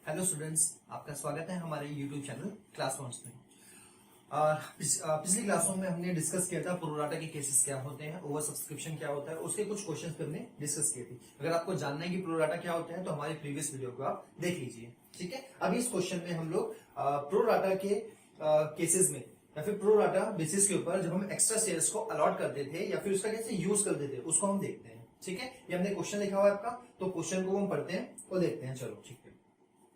Hello students, आपका स्वागत है हमारे यूट्यूब चैनल क्लासरूम्स में। और पिछली क्लासों में हमने डिस्कस किया था प्रोराटा के केसेस क्या होते हैं, ओवर सब्सक्रिप्शन क्या होता है, उसके कुछ क्वेश्चंस पे हमने डिस्कस किए थे। अगर आपको जानना है कि प्रोराटा क्या होता है तो हमारी प्रीवियस वीडियो को आप देख लीजिए। ठीक है, अभी इस क्वेश्चन में हम लोग प्रोराटा के केसेस में या फिर प्रोराटा बेसिस के ऊपर जब हम एक्स्ट्रा शेयर्स को अलॉट करते थे या फिर उसका कैसे यूज करते थे उसको हम देखते हैं। ठीक है, ये हमने क्वेश्चन लिखा हुआ है आपका, तो क्वेश्चन को हम पढ़ते हैं और देखते हैं। चलो ठीक है,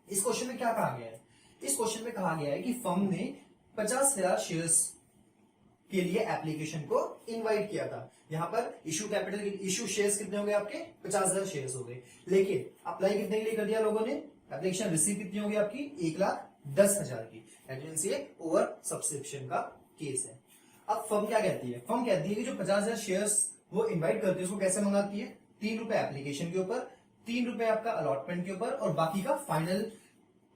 इस क्वेश्चन में क्या कहा गया है? इस क्वेश्चन में कहा गया है कि फर्म ने 50,000 शेयर्स के लिए एप्लीकेशन को इनवाइट किया था। यहां पर इशू कैपिटल, इशू शेयर्स कितने हो गए आपके? 50,000 शेयर्स हो गए। लेकिन अप्लाई कितने के लिए कर दिया लोगों ने? एप्लीकेशन रिसीव कितनी होगी आपकी? 1,10,000 की। ओवर सब्सक्रिप्शन का केस है। अब फर्म क्या कहती है? फर्म कहती है कि जो 50,000 शेयर्स वो इन्वाइट करती है उसको कैसे मंगाती है? 3 रुपए एप्लीकेशन के ऊपर, 3 रुपए आपका अलॉटमेंट के ऊपर और बाकी का फाइनल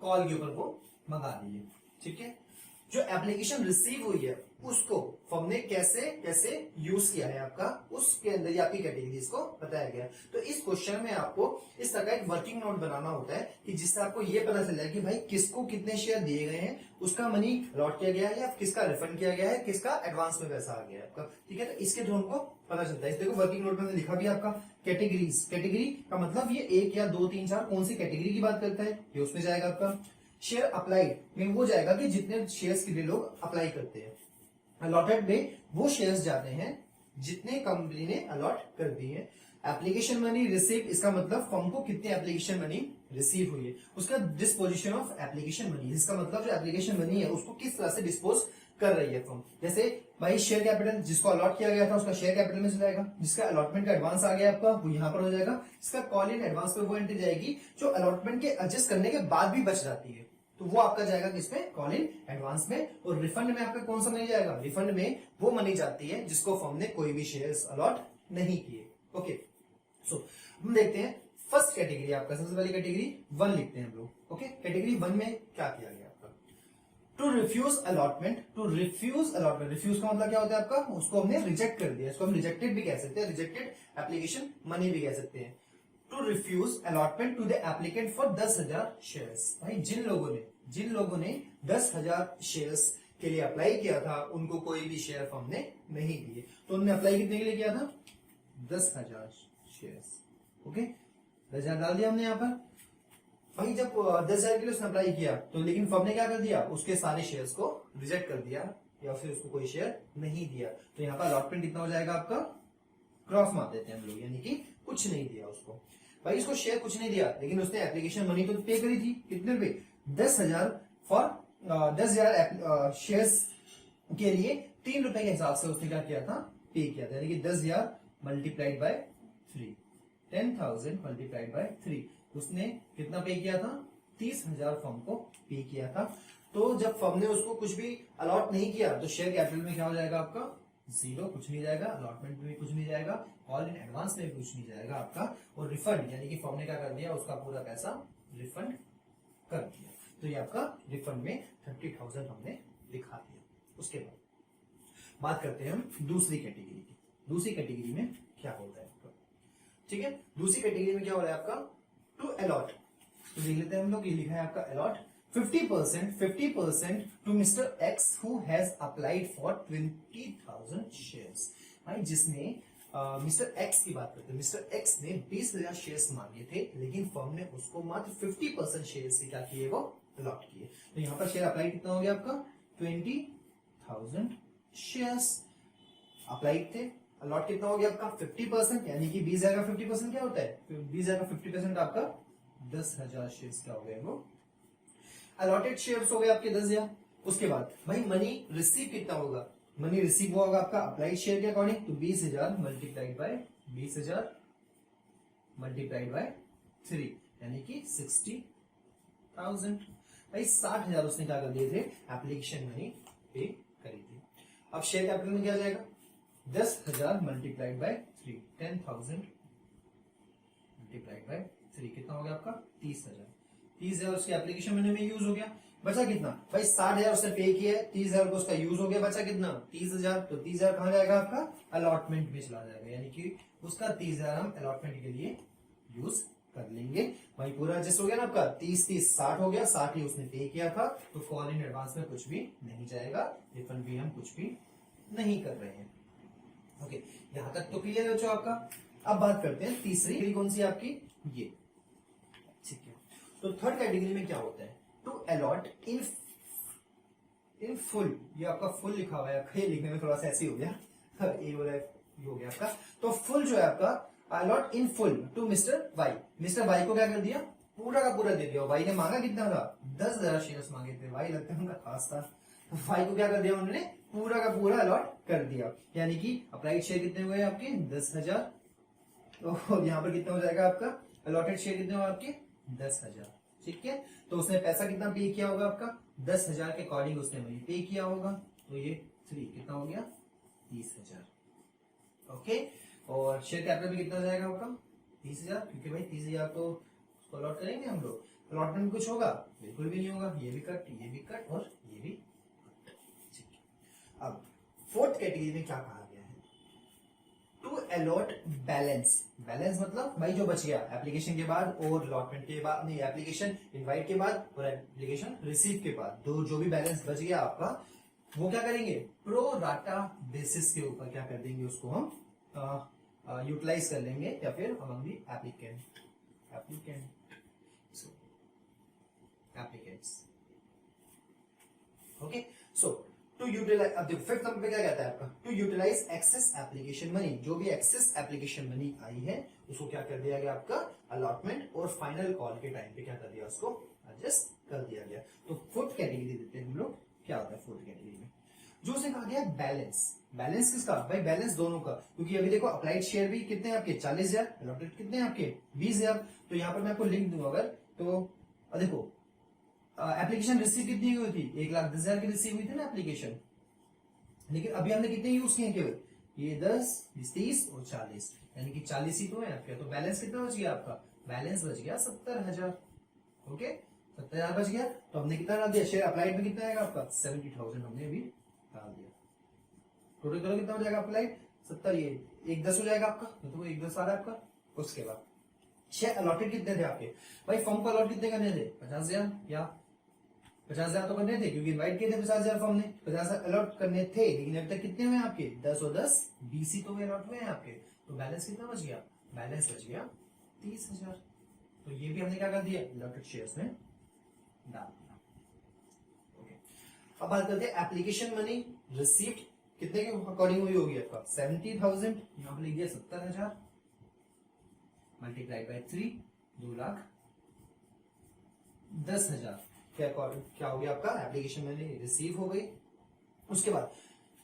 कॉल के ऊपर वो मंगा दी है। ठीक है, जो एप्लीकेशन रिसीव हुई है उसको फर्म ने कैसे कैसे यूज किया है आपका, उसके अंदर ही आपकी कैटेगरीज को बताया गया। तो इस क्वेश्चन में आपको इस तरह का एक वर्किंग नोट बनाना होता है कि जिससे आपको ये पता चल जाए कि भाई किसको कितने शेयर दिए गए हैं, उसका मनी अलॉट किया गया है या किसका रिफंड किया गया है, किसका एडवांस में पैसा आ गया है आपका। ठीक है, तो इसके थ्रू हमको पता चलता है। देखो वर्किंग नोट में लिखा भी आपका कैटेगरीज। कैटेगरी का मतलब ये 1 या 2 3 4 कौन सी कैटेगरी की बात करता है, ये उसमें जाएगा आपका। शेयर अप्लाइड में वो जाएगा कि जितने शेयर्स के लिए लोग अप्लाई करते हैं। अलॉटेड में वो शेयर्स जाते हैं जितने कंपनी ने अलॉट कर दिए हैं। एप्लीकेशन मनी रिसीव, इसका मतलब फर्म को कितनी एप्लीकेशन मनी रिसीव हुई है। उसका डिस्पोजिशन ऑफ एप्लीकेशन मनी, इसका मतलब जो एप्लीकेशन मनी है उसको किस तरह से डिस्पोज कर रही है फर्म। जैसे भाई शेयर कैपिटल जिसको अलॉट किया गया था उसका शेयर कैपिटल में जाएगा, जिसका अलॉटमेंट का एडवांस आ गया आपका वो यहां पर हो जाएगा। इसका कॉल इन एडवांस पे वो एंट्री जाएगी जो अलॉटमेंट के एडजस्ट करने के बाद भी बच जाती है, तो वो आपका जाएगा किसमें? कॉल इन एडवांस में। और रिफंड में आपका कौन सा मनी जाएगा? रिफंड में वो मनी जाती है जिसको फर्म ने कोई भी शेयर्स अलॉट नहीं किए। ओके, सो हम देखते हैं फर्स्ट कैटेगरी आपका, सबसे पहली कैटेगरी 1 लिखते हैं हम लोग। ओके, कैटेगरी 1 में क्या किया गया आपका? To refuse allotment. To refuse allotment, refuse का मतलब क्या होता है आपका? उसको हमने रिजेक्ट कर दिया। इसको हम रिजेक्टेड भी कह सकते हैं, रिजेक्टेड एप्लीकेशन मनी भी कह सकते हैं। To refuse allotment to the applicant for 10,000 shares. भाई जिन लोगों ने 10,000 शेयर्स के लिए अप्लाई किया था उनको कोई भी शेयर फर्म ने नहीं दिए। तो उन्होंने अप्लाई कितने के लिए किया था? 10,000 शेयर्स। ओके, 10,000 डाल दिया हमने यहां पर। भाई जब 10,000 के लिए उसने अप्लाई किया तो लेकिन फर्म ने क्या कर दिया? उसके सारे शेयर्स को रिजेक्ट कर दिया या फिर उसको कोई शेयर नहीं दिया। तो यहाँ पर अलॉटमेंट कितना हो जाएगा आपका? क्रॉस मार देते हैं हम लोग, यानी कि कुछ नहीं दिया उसको। भाई इसको शेयर कुछ नहीं दिया लेकिन उसने एप्लीकेशन मनी तो पे करी थी। कितने रुपए? 10,000 फॉर 10,000 शेयर्स के लिए 3 रुपए के हिसाब से उसने क्या किया था? पे किया था, यानी कि 10,000 मल्टीप्लाइड बाय 3, 10,000 मल्टीप्लाइड बाय 3, उसने कितना पे किया था? 30,000 फर्म को पे किया था। तो जब फर्म ने उसको कुछ भी अलॉट नहीं किया तो शेयर कैपिटल में क्या हो जाएगा आपका? 0, कुछ नहीं जाएगा। अलॉटमेंट में भी कुछ नहीं जाएगा, कॉल इन एडवांस में भी कुछ नहीं जाएगा आपका। और रिफंड यानी कि फर्म ने क्या कर दिया? उसका पूरा पैसा रिफंड कर दिया। तो ये आपका रिफंड में 30,000 हमने दिखा दिया। उसके बाद बात करते हैं हम दूसरी कैटेगरी की। दूसरी कैटेगरी में क्या होता है आपका? ठीक है, दूसरी कैटेगरी में क्या हो रहा है आपका? To allot. तो देख लेते हैं हम लोग, ये लिखा है आपका allot 50% to mister x who has applied for 20,000 shares. भाई जिसने मिस्टर एक्स की बात करते हैं, मिस्टर एक्स ने 20,000 शेयर्स मांगे थे लेकिन फर्म ने उसको मात्र 50% शेयर्स से क्या किए? वो अलॉट किए। तो यहां पर शेयर अप्लाई कितना हो गया आपका? 20,000 शेयर्स अप्लाइड थे। अलॉट कितना हो गया आपका? 50%, यानी कि 20,000 का 50% क्या होता है? 20,000 का 50% आपका 10,000 शेयर्स क्या हो गए? वो अलॉटेड शेयर्स हो गए आपके 10,000। उसके बाद भाई मनी रिसीव कितना होगा? मनी रिसीव हुआ होगा आपका अप्लाइड शेयर के अकॉर्डिंग, तो 20,000 मल्टीप्लाइड बाय 20,000 मल्टीप्लाइड बाय 3, यानी कि 60,000। भाई 60,000 उसने क्या कर दिए थे? एप्लीकेशन मनी पे करी थी। अब शेयर कैपिटल में क्या जाएगा? 10,000 मल्टीप्लाइड बाय 3, 10,000 मल्टीप्लाइड बाय 3 कितना हो गया आपका? 30,000। 30,000 उसके एप्लीकेशन मनी में यूज हो गया। बचा कितना? भाई 60,000 उसने पे किया है, 30,000 को उसका यूज हो गया, बचा कितना? 30,000। तो 30,000 कहां जाएगा आपका? अलॉटमेंट में चला जाएगा, यानी कि उसका 30,000 हम अलॉटमेंट के लिए यूज कर लेंगे। भाई पूरा एडजस्ट हो गया ना आपका, 30 60 हो गया, 60 ही उसने पे किया था, तो कॉल इन एडवांस में कुछ भी नहीं जाएगा, रिफंड भी हम कुछ भी नहीं कर रहे हैं। ओके, यहां तक तो क्लियर है बच्चों आपका। अब बात करते हैं तीसरी, कौन सी आपकी, ये, ठीक है। तो थर्ड कैटेगरी में क्या होता है, टू अलॉट इन फुल, ये आपका फुल लिखा हुआ है, ये लिखने में थोड़ा सा ऐसे हो गया, ए वाला ये हो गया आपका। तो फुल जो है आपका, allot in full to mister y, mister y को क्या कर दिया, पूरा का पूरा दे दिया। वाई ने मांगा कितना था, 10,000 शेयर्स मांगे थे, वाई लगता है उनका खास था, वाई को क्या कर दिया उन्होंने, पूरा का पूरा अलॉट कर दिया। यानी कि अप्लाइड शेयर कितने हुए आपके, 10,000, तो यहाँ पर कितना हो जाएगा आपका, अलॉटेड शेयर कितने हुए आपके, 10,000, ठीक है। तो उसने पैसा कितना पे किया होगा आपका, 10,000 के अकॉर्डिंग उसने वही पे किया होगा, तो ये 3 कितना हो गया, 30,000, ओके। और शेयर कैपिटल में कितना हो जाएगा आपका, 30,000, क्योंकि भाई 30,000 तो उसको अलॉट करेंगे हम लोग, अलॉटमेंट में कुछ होगा, बिल्कुल भी नहीं होगा, ये भी कट, ये भी कट और ये भी कट, ठीक है। अब फोर्थ कैटेगरी में क्या कहा गया है, टू अलॉट बैलेंस, बैलेंस मतलब भाई जो बच गया एप्लीकेशन के बाद और अलॉटमेंट के बाद, नहीं एप्लीकेशन इनवाइट के बाद और एप्लीकेशन रिसीव के बाद, दो जो भी बैलेंस बच गया आपका, वो क्या करेंगे, प्रो राटा बेसिस के ऊपर क्या कर देंगे, उसको हम यूटिलाइज कर लेंगे, या फिर among the applicants, okay. So to utilize, अब देखो फिफ्थ नंबर पे क्या कहता है आपका, to utilize excess application money, जो भी एक्सेस एप्लीकेशन मनी आई है उसको क्या कर दिया गया आपका, अलॉटमेंट और फाइनल कॉल के टाइम पे क्या कर दिया, उसको एडजस्ट कर दिया गया। तो फोर्थ कैटेगरी देते हैं हम लोग, क्या होता है फोर्थ कैटेगरी में, जो उसे कहा गया बैलेंस, बैलेंस किसका भाई, बैलेंस दोनों का, क्योंकि अभी देखो अप्लाइड शेयर भी कितने हैं आपके, 40,000, अलॉटेड कितने हैं आपके, 20,000, तो यहाँ पर मैं आपको लिंक दूंगा अगर, तो देखो एप्लीकेशन रिसीव कितनी हुई थी, 1,10,000 की रिसीव हुई थी ना एप्लीकेशन, लेकिन अभी हमने कितने यूज किए केवल, ये 10 20 30 और 40, यानी कि 40 ही तो है आपके, तो बैलेंस कितना बच गया आपका, बैलेंस बच गया 70,000, ओके, 70,000 बच गया। तो हमने कितना डाल दिया, शेयर अप्लाइड में कितना आएगा आपका, 70,000 हमने अभी डाल दिया, टोटल करो कितना हो जाएगा अप्लाइड, 70, ये 1,10 हो जाएगा आपका, तो 1,10 आ रहा है आपका। उसके बाद शेयर अलॉटेड कितने थे आपके, भाई फॉर्म को अलॉट कितने करने थे, 50,000, या 50,000 तो करने थे, क्योंकि इनवाइट किए थे 50,000 फॉर्म ने, 50,000 अलॉट करने थे, लेकिन अभी तक कितने हुए आपके, 10 और 10 20 ही तो अलॉट हुए हैं आपके, तो बैलेंस कितना बच गया, बैलेंस बच गया 30,000, तो ये भी हमने क्या कर दिया, अलॉटेड शेयर्स में डाल दिया, ओके। अब बात करते हैं एप्लीकेशन मनी रिसीव्ड कितने के अकॉर्डिंग हुई होगी आपका, 70,000, यहां पर लिख दिया 70,000 मल्टीप्लाइड बाय 3, 2,10,000 क्या हो गया आपका, एप्लीकेशन मनी रिसीव हो गई। उसके बाद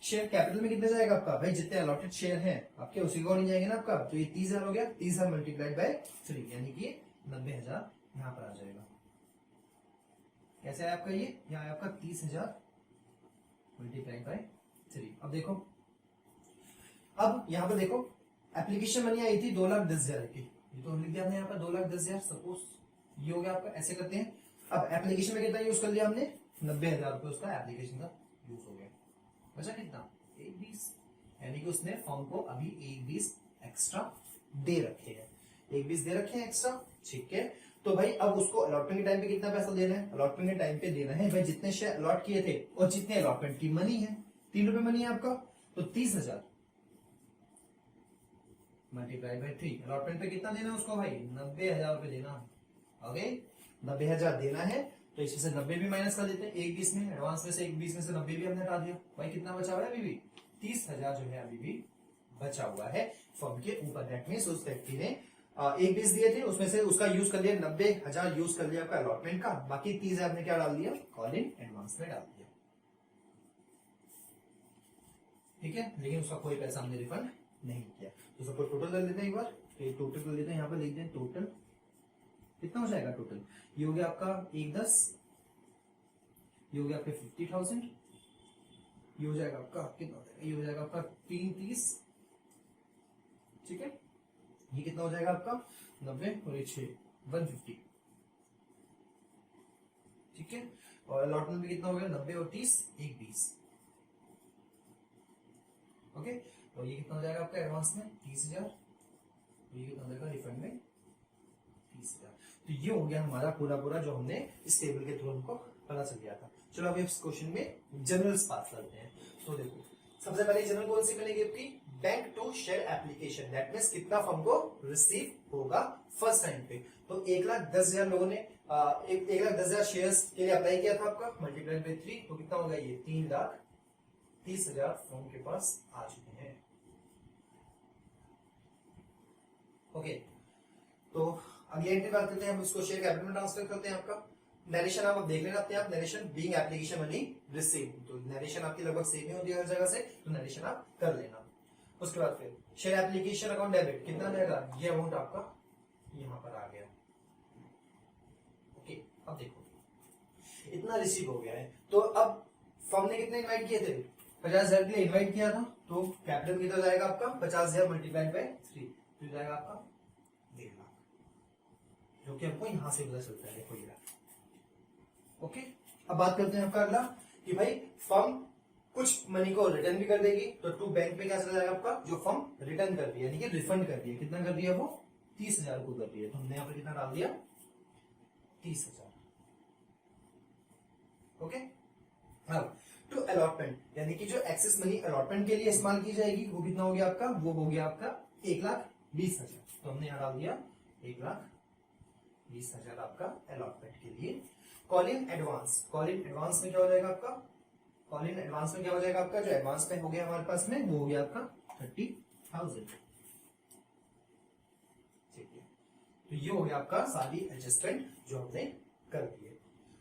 शेयर कैपिटल में कितना जाएगा आपका, भाई जितने अलॉटेड शेयर हैं आपके उसी को नहीं जाएंगे ना आपका, तो ये 30,000 हो गया, 30,000 मल्टीप्लाइड बाय 3, यानी कि 90,000 यहां पर आ जाएगा। कैसे आया आपका, ये यहाँ आया आपका 30,000 मल्टीप्लाइड बाय 3। अब देखो, अब यहां पर देखो एप्लीकेशन मनी आई थी 2,10,000 की, ये तो लिख दिया हमने यहाँ पर 2,10,000, सपोज ये हो गया आपका, ऐसे करते हैं। अब एप्लीकेशन में कितना यूज कर लिया हमने, 90,000 रुपए उसका एप्लीकेशन का यूज हो गया, बचा कितना, 1,20, यानी कि उसने फॉर्म को अभी 1,20 एक्स्ट्रा दे रखे हैं, 1,20 दे रखे हैं एक्स्ट्रा, ठीक है। तो भाई अब उसको अलॉटमेंट के टाइम पे कितना पैसा देना है, अलॉटमेंट के टाइम पे देना है भाई जितने शेयर अलॉट किए थे और जितने अलॉटमेंट की मनी है, 3 रुपए मनी है आपका, तो 30,000 मल्टीप्लाई बाय 3, अलॉटमेंट पे कितना देना है उसको भाई, 90,000 रुपए देना है, ओके, 90,000 देना है। तो इसमें से 90 भी माइनस कर देते हैं, 1,20 में एडवांस में से 1,20 में से 90 भी हमने हटा दिया, भाई कितना बचा हुआ है अभी भी, 30,000 जो है अभी भी बचा हुआ है फर्म के ऊपर। दैट मींस उस व्यक्ति ने 1,20 दिए थे, उसमें से उसका यूज कर लिया 90,000 यूज कर लिया आपका अलॉटमेंट का, बाकी 30,000 ने क्या डाल दिया, कॉल इन एडवांस में डाल दिया, ठीक है। लेकिन उसका कोई पैसा हमने रिफंड नहीं किया। तो सबको टोटल कर लेते हैं एक बार, तो ये टोटल कर लेते हैं, यहाँ पर लिख दें टोटल कितना हो जाएगा, टोटल ये हो गया आपका 1,10, ये हो गया आपके 50,000, ये हो जाएगा आपका कितना हो जाएगा, ये हो जाएगा आपका 3,30, ठीक है। ये कितना हो जाएगा आपका 90 और ये 6, 150, ठीक है। और अलॉटमेंट में कितना हो गया, 90 और 30, 1,20, ओके। और ये कितना हो जाएगा आपका एडवांस में 30,000, ये कितना हो जाएगा रिफंड में 30,000। तो ये हो गया हमारा पूरा पूरा जो हमने इस टेबल के थ्रू हमको पता चल गया था। चलो अभी इस क्वेश्चन में जनरल्स बात करते हैं। तो देखो सबसे पहले जनरल कौन सी मिलेगी आपकी, bank to share application, that means कितना फर्म को रिसीव होगा फर्स्ट टाइम पे। तो 1,10,000 लोगों ने 1,10,000 शेयर्स के लिए अप्लाई किया था आपका, मल्टीप्लाइड बाय 3 तो कितना होगा ये 3,30,000 फर्म के पास आ चुके हैं। ओके तो अगली एंट्री बात करते हैं, हम इसको शेयर कैपिटल में ट्रांसफर करते हैं। आपका नरेशन आप देख लेना अपने आप, narration being application money receive, तो नरेशन आपकी लगभग सेम ही होती है हर जगह से, तो नरेशन आप कर लेना। उसके बाद फिर शेयर एप्लीकेशन अकाउंट डेबिट कितना जाएगा, ये अमाउंट आपका यहां पर आ गया। ओके अब देखो इतना रिसीव हो गया है, तो अब फर्म ने कितने इन्वाइट किए थे, 50,000 के लिए इन्वाइट किया था, तो कैपिटल कितना जाएगा आपका 50,000 मल्टीप्लाइड बाय 3, तो जाएगा आपका 1.5 लाख, जो कि आपको यहां से पता चलता है। देखो ये ओके अब बात करते हैं आपका अगला कि भाई फर्म कुछ मनी को रिटर्न भी कर देगी, तो टू बैंक पे क्या चला जाएगा आपका, जो फर्म रिटर्न कर रही है यानी कि रिफंड कर रही है, कितना कर रही है वो 30,000 को कर रही है, तो हमने यहाँ पर कितना डाल दिया 30,000। ओके अब टू अलॉटमेंट यानी कि जो एक्सेस मनी अलॉटमेंट के लिए इस्तेमाल की जाएगी वो कितना हो गया आपका, वो हो गया आपका 1,20,000, तो हमने यहाँ डाल दिया 1,20,000 आपका अलॉटमेंट के लिए। Call in advance, call in advance में क्या हो जाएगा आपका, कॉल इन एडवांस में क्या हो जाएगा आपका, जो एडवांस में हो गया हमारे पास में वो हो गया आपका 30,000। ठीक है तो ये हो गया आपका सारी एडजस्टमेंट जो हमने कर दी है।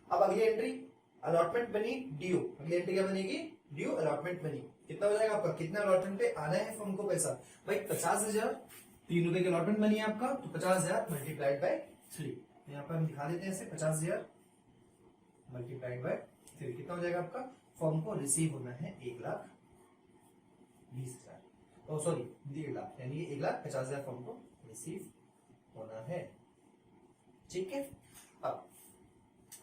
अब अगली एंट्री अलॉटमेंट बनी ड्यू, अगली एंट्री क्या बनेगी, ड्यू अलॉटमेंट बनी, कितना हो जाएगा आपका, कितना अलॉटमेंट पे आना है फर्म को पैसा, भाई 50,000 ₹3 की अलॉटमेंट बनी है आपका, तो 50,000 मल्टीप्लाइड बाय 3, तो यहाँ पर हम दिखा देते हैं ऐसे 50,000 मल्टीप्लाइड बाय 3 कितना हो जाएगा आपका, फर्म को रिसीव होना है 1,20,000, ओ सॉरी 1.5 लाख, यानी 1,50,000 फर्म को रिसीव होना है। ठीक है अब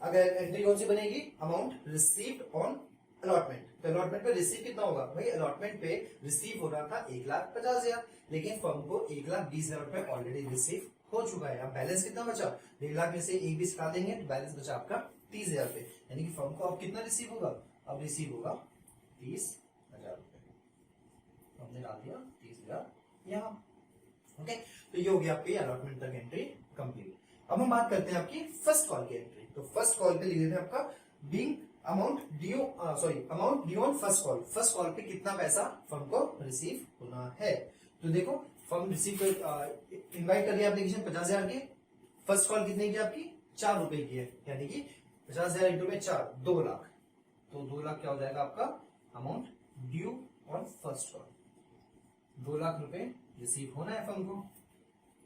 अगर एंट्री कौन सी बनेगी, अमाउंट रिसीव्ड ऑन अलॉटमेंट, तो अलॉटमेंट पे रिसीव कितना होगा, भाई अलॉटमेंट पे रिसीव हो रहा था 1,50,000, लेकिन फर्म को 1,20,000 रुपए ऑलरेडी रिसीव हो चुका है। अब बैलेंस कितना बचा, 1.5 लाख में से 1,20 काट देंगे तो बैलेंस बचा आपका 30,000 रुपए, यानी कि फर्म को अब कितना रिसीव होगा, अब रिसीव होगा 30,000 रुपए, हमने डाल दिया 30,000 यहाँ। ओके तो ये हो गया आपकी अलॉटमेंट तक एंट्री कंप्लीट। अब हम बात करते हैं आपकी फर्स्ट कॉल की एंट्री, तो फर्स्ट कॉल पे लिख देते हैं आपका being amount due, amount due on first call, first call पे कितना पैसा फर्म को रिसीव होना है। तो देखो फर्म रिसीव इन्वाइट कर रही है एप्लीकेशन 50,000 की, फर्स्ट कॉल कितने की आपकी 4 रुपए की है, यानी कि 50,000 इंटू में 4 2 लाख, तो 2 लाख क्या हो जाएगा आपका amount due on first call, 2 lakh रुपए रिसीव होना है फर्म को।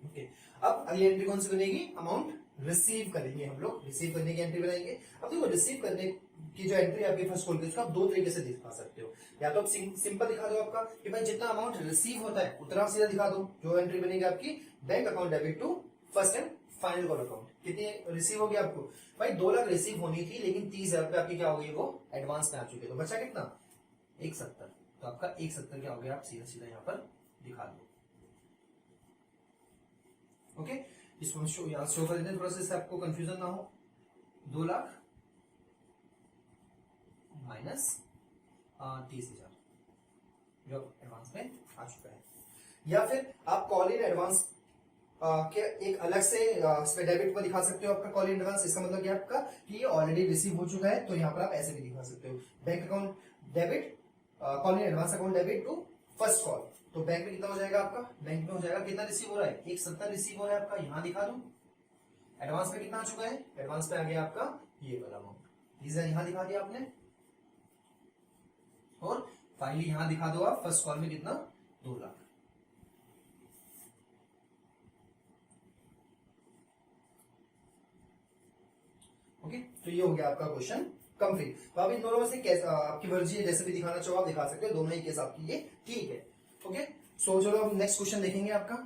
ओके अब अगली एंट्री कौन सी बनेगी, अमाउंट रिसीव करेंगे हम लोग, रिसीव करने की एंट्री बनाएंगे। अब देखो रिसीव करने की जो एंट्री आपकी फर्स्ट कॉल की उसको आप 2 तरीके से दिखा सकते हो, या तो आप सिंपल दिखा दो आपका कि भाई जितना अमाउंट रिसीव होता है उतना सीधा दिखा दो, जो एंट्री बनेगी आपकी bank account debit to first and final call account, कितनी रिसीव होगी आपको, भाई 2 लाख रिसीव होनी थी लेकिन 30,000 रुपए आपकी क्या हो गई, वो एडवांस में आ चुके, तो बचा कितना 170, तो आपका 170 क्या हो गया, आप सीधा सीधा यहाँ पर दिखा दो। ओके इसको यहां शो कर देते हैं थोड़ा सा, आपको कंफ्यूजन ना हो, 2 लाख माइनस 30,000 जो एडवांस में आ चुका है, या फिर आप कॉल इन एडवांस के एक अलग से इसमें डेबिट पर दिखा सकते हो आपका कॉल इन एडवांस, इसका मतलब क्या आपका कि ये ऑलरेडी रिसीव हो चुका है, तो यहाँ पर आप ऐसे भी दिखा सकते हो bank account debit call in advance account debit to first call, तो बैंक में कितना हो जाएगा आपका, बैंक में हो जाएगा कितना रिसीव हो रहा है 170 रिसीव हो रहा है आपका, यहां दिखा दूं एडवांस में कितना आ चुका है, एडवांस में आ गया आपका ये वाला अमाउंट, यहां दिखा दिया आपने, और फाइनली यहां दिखा दो आप फर्स्ट कॉल में कितना 2 लाख। ओके तो ये हो गया आपका क्वेश्चन कंप्लीट। तो आप इन दोनों में से कैसा आपकी मर्जी है, जैसे भी दिखाना चाहो आप दिखा सकते हो, दोनों ही केस आपकी ये ठीक है। ओके सो चलो हम नेक्स्ट क्वेश्चन देखेंगे आपका।